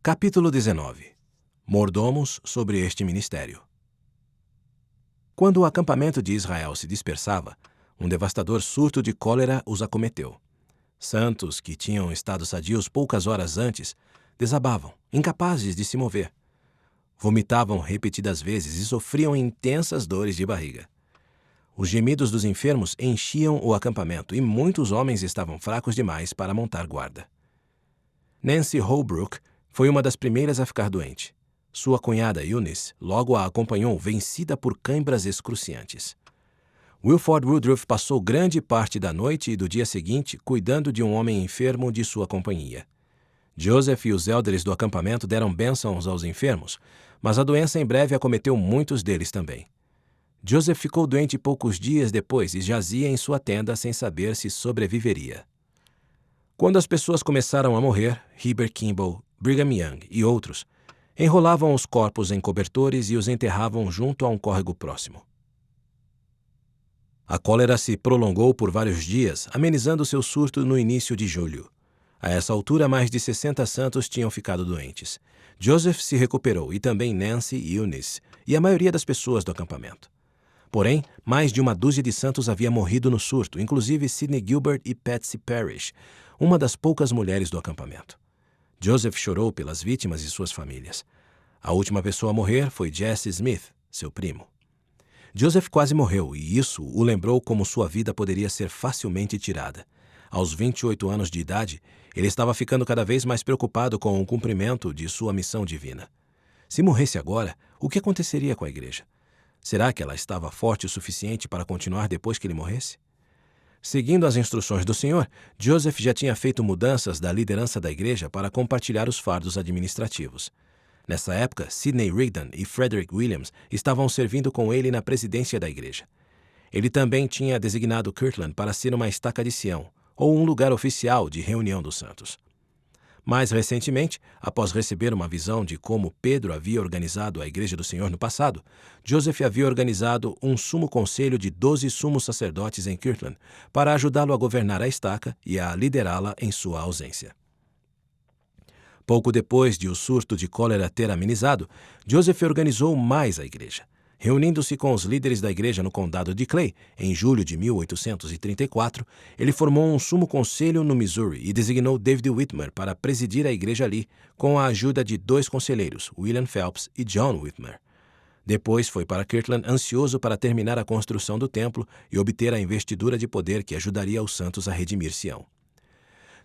Capítulo 19. Mordomos sobre este ministério. Quando o acampamento de Israel se dispersava, um devastador surto de cólera os acometeu. Santos, que tinham estado sadios poucas horas antes, desabavam, incapazes de se mover. Vomitavam repetidas vezes e sofriam intensas dores de barriga. Os gemidos dos enfermos enchiam o acampamento e muitos homens estavam fracos demais para montar guarda. Nancy Holbrook foi uma das primeiras a ficar doente. Sua cunhada Eunice logo a acompanhou, vencida por cãibras excruciantes. Wilford Woodruff passou grande parte da noite e do dia seguinte cuidando de um homem enfermo de sua companhia. Joseph e os élderes do acampamento deram bênçãos aos enfermos, mas a doença em breve acometeu muitos deles também. Joseph ficou doente poucos dias depois e jazia em sua tenda sem saber se sobreviveria. Quando as pessoas começaram a morrer, Heber Kimball, Brigham Young e outros enrolavam os corpos em cobertores e os enterravam junto a um córrego próximo. A cólera se prolongou por vários dias, amenizando seu surto no início de julho. A essa altura, mais de 60 santos tinham ficado doentes. Joseph se recuperou e também Nancy e Eunice, e a maioria das pessoas do acampamento. Porém, mais de uma dúzia de santos havia morrido no surto, inclusive Sidney Gilbert e Patsy Parrish, uma das poucas mulheres do acampamento. Joseph chorou pelas vítimas e suas famílias. A última pessoa a morrer foi Jesse Smith, seu primo. Joseph quase morreu e isso o lembrou como sua vida poderia ser facilmente tirada. Aos 28 anos de idade, ele estava ficando cada vez mais preocupado com o cumprimento de sua missão divina. Se morresse agora, o que aconteceria com a igreja? Será que ela estava forte o suficiente para continuar depois que ele morresse? Seguindo as instruções do Senhor, Joseph já tinha feito mudanças da liderança da igreja para compartilhar os fardos administrativos. Nessa época, Sidney Rigdon e Frederick Williams estavam servindo com ele na presidência da igreja. Ele também tinha designado Kirtland para ser uma estaca de Sião, ou um lugar oficial de reunião dos santos. Mais recentemente, após receber uma visão de como Pedro havia organizado a Igreja do Senhor no passado, Joseph havia organizado um sumo conselho de 12 sumos sacerdotes em Kirtland para ajudá-lo a governar a estaca e a liderá-la em sua ausência. Pouco depois de o surto de cólera ter amenizado, Joseph organizou mais a igreja. Reunindo-se com os líderes da igreja no condado de Clay, em julho de 1834, ele formou um sumo conselho no Missouri e designou David Whitmer para presidir a igreja ali, com a ajuda de 2 conselheiros, William Phelps e John Whitmer. Depois foi para Kirtland ansioso para terminar a construção do templo e obter a investidura de poder que ajudaria os santos a redimir Sião.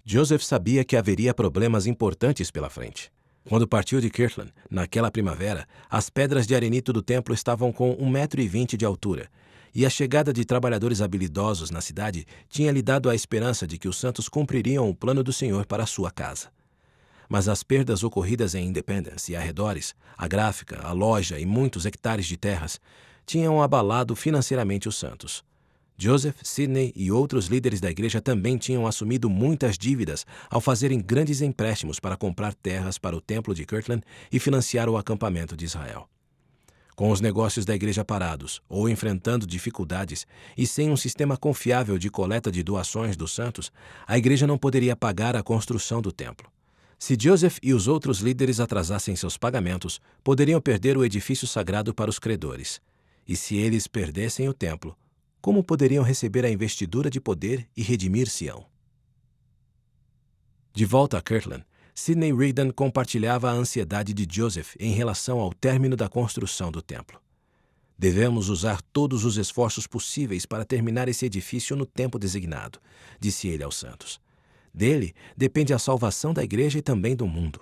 Joseph sabia que haveria problemas importantes pela frente. Quando partiu de Kirtland, naquela primavera, as pedras de arenito do templo estavam com 1,20 m de altura, e a chegada de trabalhadores habilidosos na cidade tinha lhe dado a esperança de que os santos cumpririam o plano do Senhor para a sua casa. Mas as perdas ocorridas em Independence e arredores, a gráfica, a loja e muitos hectares de terras, tinham abalado financeiramente os santos. Joseph, Sidney e outros líderes da igreja também tinham assumido muitas dívidas ao fazerem grandes empréstimos para comprar terras para o templo de Kirtland e financiar o acampamento de Israel. Com os negócios da igreja parados ou enfrentando dificuldades e sem um sistema confiável de coleta de doações dos santos, a igreja não poderia pagar a construção do templo. Se Joseph e os outros líderes atrasassem seus pagamentos, poderiam perder o edifício sagrado para os credores. E se eles perdessem o templo, como poderiam receber a investidura de poder e redimir Sião? De volta a Kirtland, Sidney Rigdon compartilhava a ansiedade de Joseph em relação ao término da construção do templo. Devemos usar todos os esforços possíveis para terminar esse edifício no tempo designado, disse ele aos santos. Dele depende a salvação da igreja e também do mundo.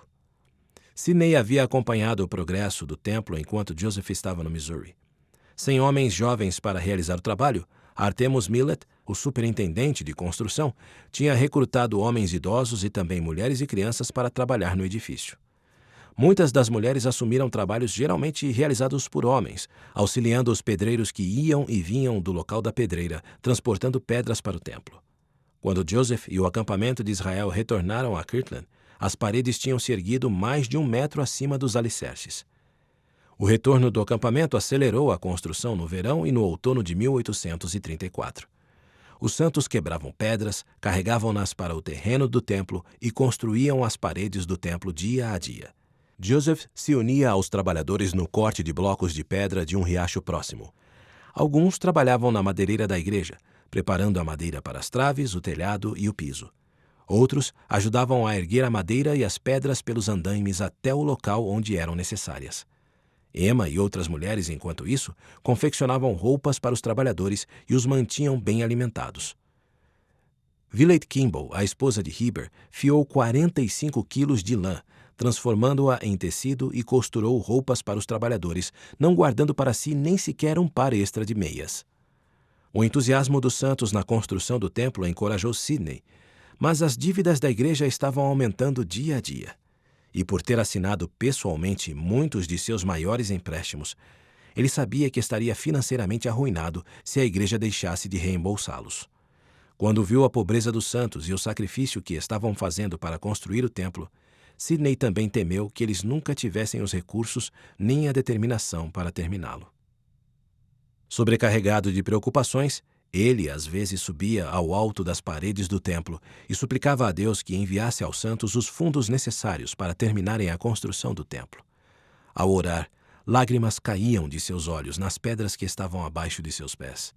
Sidney havia acompanhado o progresso do templo enquanto Joseph estava no Missouri. Sem homens jovens para realizar o trabalho, Artemus Millet, o superintendente de construção, tinha recrutado homens idosos e também mulheres e crianças para trabalhar no edifício. Muitas das mulheres assumiram trabalhos geralmente realizados por homens, auxiliando os pedreiros que iam e vinham do local da pedreira, transportando pedras para o templo. Quando Joseph e o acampamento de Israel retornaram a Kirtland, as paredes tinham se erguido mais de 1 metro acima dos alicerces. O retorno do acampamento acelerou a construção no verão e no outono de 1834. Os santos quebravam pedras, carregavam-nas para o terreno do templo e construíam as paredes do templo dia a dia. Joseph se unia aos trabalhadores no corte de blocos de pedra de um riacho próximo. Alguns trabalhavam na madeireira da igreja, preparando a madeira para as traves, o telhado e o piso. Outros ajudavam a erguer a madeira e as pedras pelos andaimes até o local onde eram necessárias. Emma e outras mulheres, enquanto isso, confeccionavam roupas para os trabalhadores e os mantinham bem alimentados. Villette Kimball, a esposa de Heber, fiou 45 quilos de lã, transformando-a em tecido e costurou roupas para os trabalhadores, não guardando para si nem sequer um par extra de meias. O entusiasmo dos santos na construção do templo encorajou Sidney, mas as dívidas da igreja estavam aumentando dia a dia. E por ter assinado pessoalmente muitos de seus maiores empréstimos, ele sabia que estaria financeiramente arruinado se a igreja deixasse de reembolsá-los. Quando viu a pobreza dos santos e o sacrifício que estavam fazendo para construir o templo, Sidney também temeu que eles nunca tivessem os recursos nem a determinação para terminá-lo. Sobrecarregado de preocupações, ele às vezes subia ao alto das paredes do templo e suplicava a Deus que enviasse aos santos os fundos necessários para terminarem a construção do templo. Ao orar, lágrimas caíam de seus olhos nas pedras que estavam abaixo de seus pés.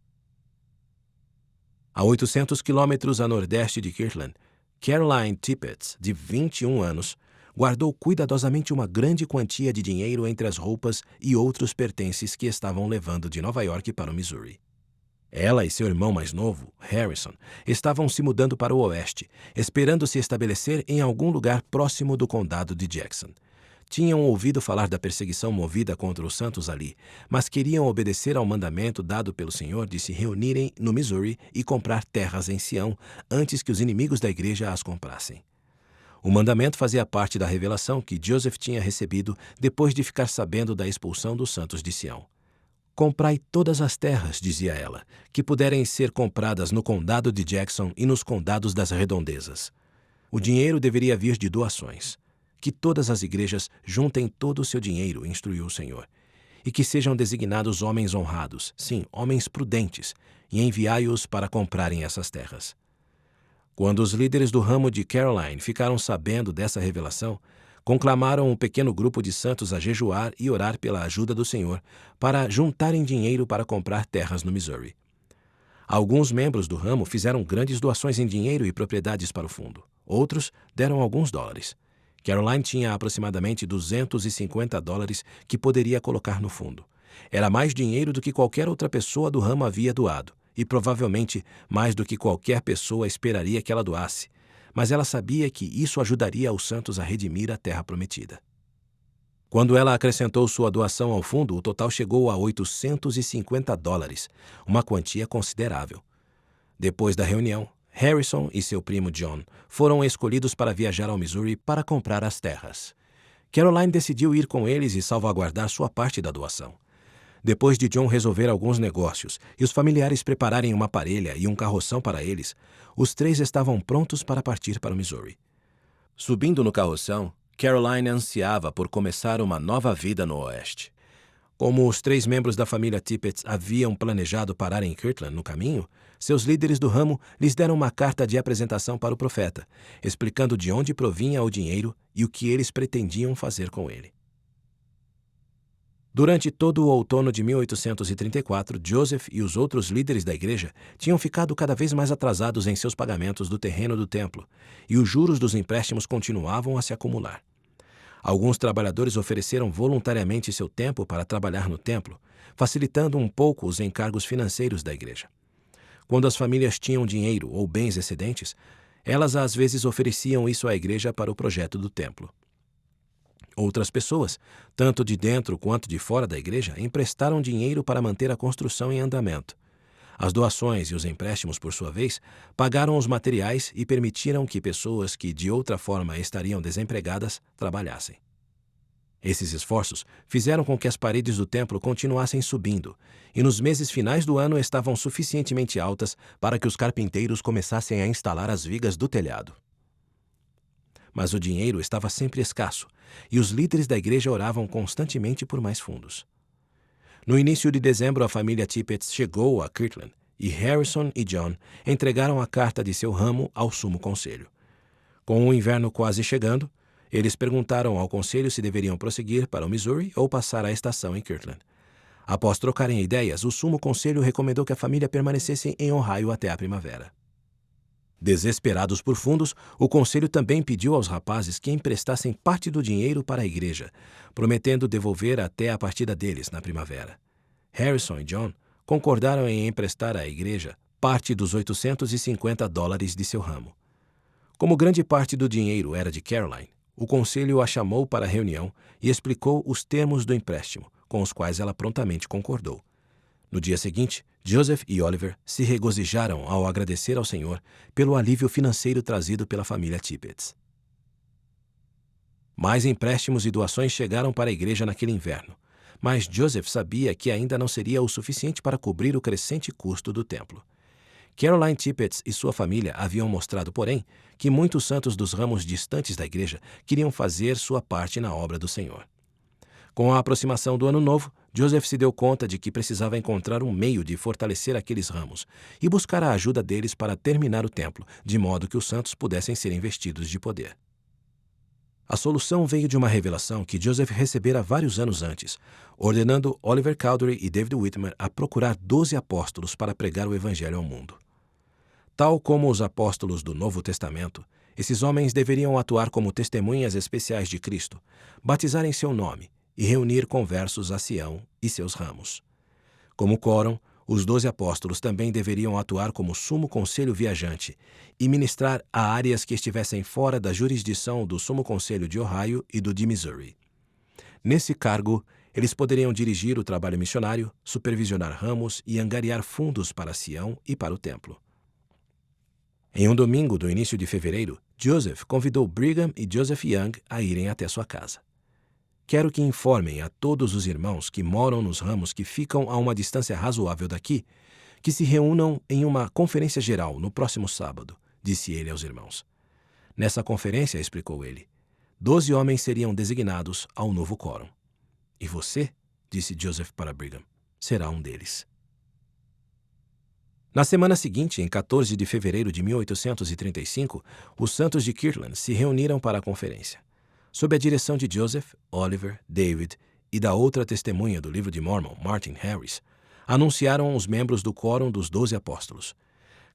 A 800 quilômetros a nordeste de Kirtland, Caroline Tippett, de 21 anos, guardou cuidadosamente uma grande quantia de dinheiro entre as roupas e outros pertences que estavam levando de Nova York para o Missouri. Ela e seu irmão mais novo, Harrison, estavam se mudando para o oeste, esperando se estabelecer em algum lugar próximo do condado de Jackson. Tinham ouvido falar da perseguição movida contra os santos ali, mas queriam obedecer ao mandamento dado pelo Senhor de se reunirem no Missouri e comprar terras em Sião antes que os inimigos da igreja as comprassem. O mandamento fazia parte da revelação que Joseph tinha recebido depois de ficar sabendo da expulsão dos santos de Sião. Comprai todas as terras, dizia ela, que puderem ser compradas no condado de Jackson e nos condados das redondezas. O dinheiro deveria vir de doações. Que todas as igrejas juntem todo o seu dinheiro, instruiu o Senhor, e que sejam designados homens honrados, sim, homens prudentes, e enviai-os para comprarem essas terras. Quando os líderes do ramo de Caroline ficaram sabendo dessa revelação, conclamaram um pequeno grupo de santos a jejuar e orar pela ajuda do Senhor para juntarem dinheiro para comprar terras no Missouri. Alguns membros do ramo fizeram grandes doações em dinheiro e propriedades para o fundo. Outros deram alguns dólares. Caroline tinha aproximadamente $250 que poderia colocar no fundo. Era mais dinheiro do que qualquer outra pessoa do ramo havia doado, e provavelmente mais do que qualquer pessoa esperaria que ela doasse, mas ela sabia que isso ajudaria os santos a redimir a terra prometida. Quando ela acrescentou sua doação ao fundo, o total chegou a $850, uma quantia considerável. Depois da reunião, Harrison e seu primo John foram escolhidos para viajar ao Missouri para comprar as terras. Caroline decidiu ir com eles e salvaguardar sua parte da doação. Depois de John resolver alguns negócios e os familiares prepararem uma parelha e um carroção para eles, os três estavam prontos para partir para o Missouri. Subindo no carroção, Caroline ansiava por começar uma nova vida no oeste. Como os três membros da família Tippett haviam planejado parar em Kirtland no caminho, seus líderes do ramo lhes deram uma carta de apresentação para o profeta, explicando de onde provinha o dinheiro e o que eles pretendiam fazer com ele. Durante todo o outono de 1834, Joseph e os outros líderes da igreja tinham ficado cada vez mais atrasados em seus pagamentos do terreno do templo, e os juros dos empréstimos continuavam a se acumular. Alguns trabalhadores ofereceram voluntariamente seu tempo para trabalhar no templo, facilitando um pouco os encargos financeiros da igreja. Quando as famílias tinham dinheiro ou bens excedentes, elas às vezes ofereciam isso à igreja para o projeto do templo. Outras pessoas, tanto de dentro quanto de fora da igreja, emprestaram dinheiro para manter a construção em andamento. As doações e os empréstimos, por sua vez, pagaram os materiais e permitiram que pessoas que de outra forma estariam desempregadas trabalhassem. Esses esforços fizeram com que as paredes do templo continuassem subindo, e nos meses finais do ano estavam suficientemente altas para que os carpinteiros começassem a instalar as vigas do telhado. Mas o dinheiro estava sempre escasso, e os líderes da igreja oravam constantemente por mais fundos. No início de dezembro, a família Tippett chegou a Kirtland, e Harrison e John entregaram a carta de seu ramo ao Sumo Conselho. Com o inverno quase chegando, Eles perguntaram ao conselho se deveriam prosseguir para o Missouri ou passar a estação em Kirtland. Após trocarem ideias, o sumo conselho recomendou que a família permanecesse em Ohio até a primavera. Desesperados por fundos, o conselho também pediu aos rapazes que emprestassem parte do dinheiro para a igreja, prometendo devolver até a partida deles na primavera. Harrison e John concordaram em emprestar à igreja parte dos $850 de seu ramo. Como grande parte do dinheiro era de Caroline, o conselho a chamou para a reunião e explicou os termos do empréstimo, com os quais ela prontamente concordou. No dia seguinte, Joseph e Oliver se regozijaram ao agradecer ao Senhor pelo alívio financeiro trazido pela família Tippett. Mais empréstimos e doações chegaram para a igreja naquele inverno, mas Joseph sabia que ainda não seria o suficiente para cobrir o crescente custo do templo. Caroline Tippett e sua família haviam mostrado, porém, que muitos santos dos ramos distantes da igreja queriam fazer sua parte na obra do Senhor. Com a aproximação do Ano Novo, Joseph se deu conta de que precisava encontrar um meio de fortalecer aqueles ramos e buscar a ajuda deles para terminar o templo, de modo que os santos pudessem ser investidos de poder. A solução veio de uma revelação que Joseph recebera vários anos antes, ordenando Oliver Cowdery e David Whitmer a procurar 12 apóstolos para pregar o evangelho ao mundo. Tal como os apóstolos do Novo Testamento, esses homens deveriam atuar como testemunhas especiais de Cristo, batizar em seu nome e reunir conversos a Sião e seus ramos. Como quórum, os 12 apóstolos também deveriam atuar como sumo conselho viajante e ministrar a áreas que estivessem fora da jurisdição do sumo conselho de Ohio e do de Missouri. Nesse cargo, eles poderiam dirigir o trabalho missionário, supervisionar ramos e angariar fundos para Sião e para o templo. Em um domingo do início de fevereiro, Joseph convidou Brigham e Joseph Young a irem até sua casa. Quero que informem a todos os irmãos que moram nos ramos que ficam a uma distância razoável daqui, que se reúnam em uma conferência geral no próximo sábado, disse ele aos irmãos. Nessa conferência, explicou ele, 12 homens seriam designados ao novo quórum. E você, disse Joseph para Brigham, será um deles. Na semana seguinte, em 14 de fevereiro de 1835, os santos de Kirtland se reuniram para a conferência. Sob a direção de Joseph, Oliver, David e da outra testemunha do livro de Mormon, Martin Harris, anunciaram os membros do quórum dos 12 apóstolos.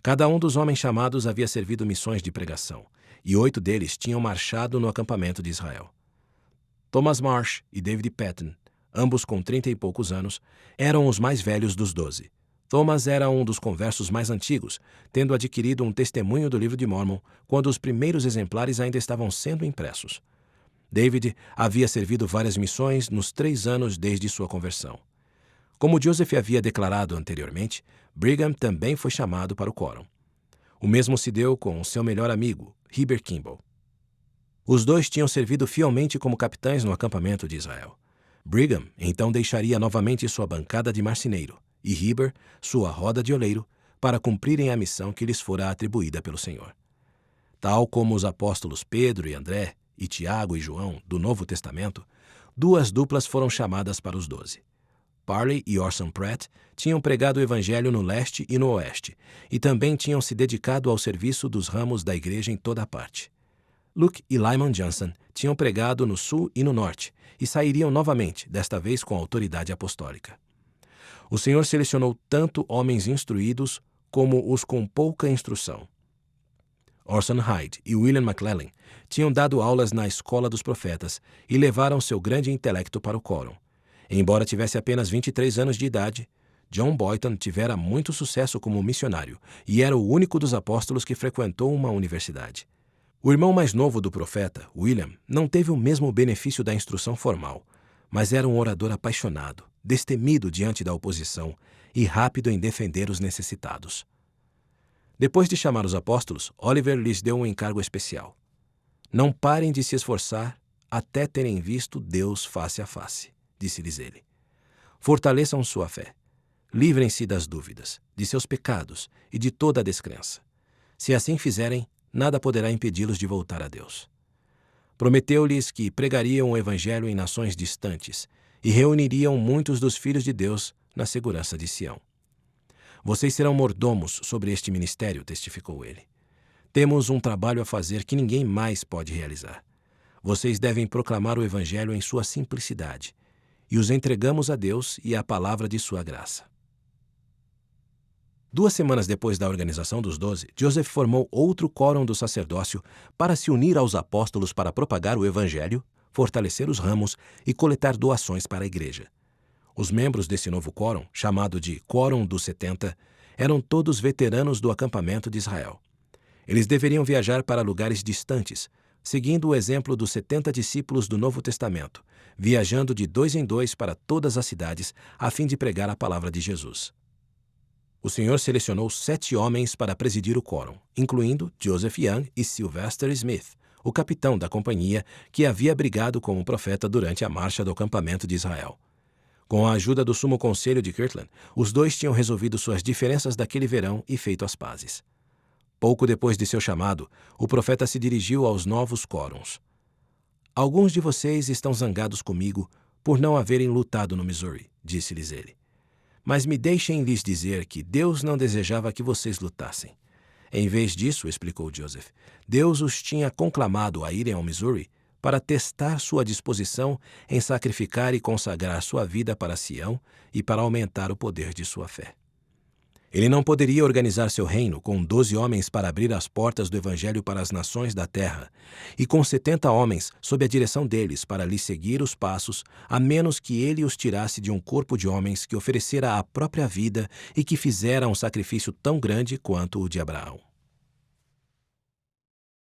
Cada um dos homens chamados havia servido missões de pregação, e 8 deles tinham marchado no acampamento de Israel. Thomas Marsh e David Patton, ambos com 30 e poucos anos, eram os mais velhos dos 12. Thomas era um dos conversos mais antigos, tendo adquirido um testemunho do livro de Mormon quando os primeiros exemplares ainda estavam sendo impressos. David havia servido várias missões nos 3 anos desde sua conversão. Como Joseph havia declarado anteriormente, Brigham também foi chamado para o quórum. O mesmo se deu com seu melhor amigo, Heber Kimball. Os dois tinham servido fielmente como capitães no acampamento de Israel. Brigham então deixaria novamente sua bancada de marceneiro e Heber sua roda de oleiro para cumprirem a missão que lhes fora atribuída pelo Senhor. Tal como os apóstolos Pedro e André, e Tiago e João, do Novo Testamento, 2 duplas foram chamadas para os 12. Parley e Orson Pratt tinham pregado o evangelho no leste e no oeste, e também tinham se dedicado ao serviço dos ramos da igreja em toda a parte. Luke e Lyman Johnson tinham pregado no sul e no norte, e sairiam novamente, desta vez com autoridade apostólica. O Senhor selecionou tanto homens instruídos como os com pouca instrução. Orson Hyde e William McLellin tinham dado aulas na Escola dos Profetas e levaram seu grande intelecto para o quórum. Embora tivesse apenas 23 anos de idade, John Boyton tivera muito sucesso como missionário e era o único dos apóstolos que frequentou uma universidade. O irmão mais novo do profeta, William, não teve o mesmo benefício da instrução formal, mas era um orador apaixonado, destemido diante da oposição e rápido em defender os necessitados. Depois de chamar os apóstolos, Oliver lhes deu um encargo especial. Não parem de se esforçar até terem visto Deus face a face, disse-lhes ele. Fortaleçam sua fé. Livrem-se das dúvidas, de seus pecados e de toda a descrença. Se assim fizerem, nada poderá impedi-los de voltar a Deus. Prometeu-lhes que pregariam o evangelho em nações distantes e reuniriam muitos dos filhos de Deus na segurança de Sião. Vocês serão mordomos sobre este ministério, testificou ele. Temos um trabalho a fazer que ninguém mais pode realizar. Vocês devem proclamar o Evangelho em sua simplicidade. E os entregamos a Deus e à palavra de sua graça. 2 semanas depois da organização dos 12, Joseph formou outro quórum do sacerdócio para se unir aos apóstolos para propagar o Evangelho, fortalecer os ramos e coletar doações para a igreja. Os membros desse novo quórum, chamado de Quórum dos 70, eram todos veteranos do acampamento de Israel. Eles deveriam viajar para lugares distantes, seguindo o exemplo dos 70 discípulos do Novo Testamento, viajando de 2 em 2 para todas as cidades a fim de pregar a palavra de Jesus. O Senhor selecionou 7 homens para presidir o quórum, incluindo Joseph Young e Sylvester Smith, o capitão da companhia que havia brigado com o profeta durante a marcha do acampamento de Israel. Com a ajuda do Sumo Conselho de Kirtland, os dois tinham resolvido suas diferenças daquele verão e feito as pazes. Pouco depois de seu chamado, o profeta se dirigiu aos novos quórums. Alguns de vocês estão zangados comigo por não haverem lutado no Missouri, disse-lhes ele. Mas me deixem lhes dizer que Deus não desejava que vocês lutassem. Em vez disso, explicou Joseph, Deus os tinha conclamado a irem ao Missouri para testar sua disposição em sacrificar e consagrar sua vida para Sião e para aumentar o poder de sua fé. Ele não poderia organizar seu reino com 12 homens para abrir as portas do Evangelho para as nações da terra e com 70 homens sob a direção deles para lhe seguir os passos, a menos que ele os tirasse de um corpo de homens que oferecera a própria vida e que fizera um sacrifício tão grande quanto o de Abraão.